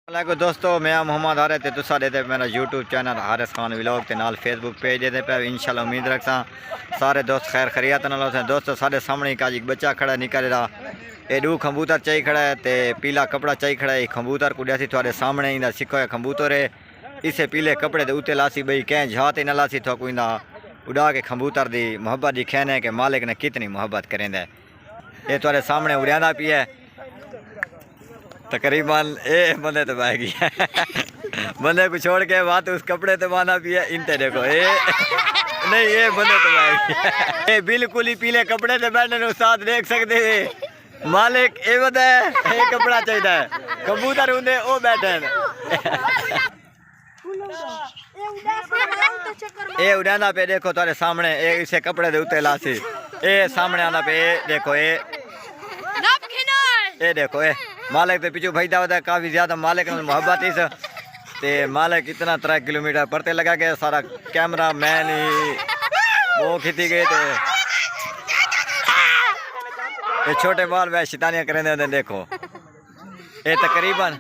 वालेकुम दोस्तों, मैं मोहम्मद हारिस ते तुसा दे मेरा YouTube channel Haris Khan vlog ते नाल फेसबुक पेज दे पे इंशाल्लाह उम्मीद रखसा सारे दोस्त खैर खैरियत नाल होसन। दोस्तों सारे सामने का एक बच्चा खड़ा निकल रहा ए दू कबूतर चाई खड़ा है ते पीला कपड़ा चाई खड़ा है। कबूतर को सी थोड़े सामने इंदा सिखो कबूतर है इसे पीले कपड़े दे उते लासी बई कै झात न लासी थो कोई उड़ा के कबूतर दी मोहब्बत दी कहने के मालिक ने कितनी मोहब्बत करेंदा है। ये थोड़े सामने उड़ांदा पी है तकरीबन ए बंदे तो बह गया बंदे को छोड़ के बात उस कपड़े तो बांधा भी है। इनते देखो ए नहीं ये बंदे तो बह गया ये बिल्कुल ही पीले कपड़े से बैठने उस्ताद देख सकते हैं। मालिक ये बता ये कपड़ा चाहिए कबूतर उन्हें वो बैठे ये उड़ाना पे देखो तुम्हारे सामने ए इसे कपड़े दे उते लासी ए सामने आना पे देखो ये देखो ए मालिक तो पिछू भजदा होता है काफ़ी ज़्यादा मालिक ने मोहब्बत इस ते मालिक इतना 3 किलोमीटर परते लगा के सारा कैमरा मैन ही वो खिंची गए थे ये छोटे बाल वह शैतानियां करेंदे देखो ये तकरीबन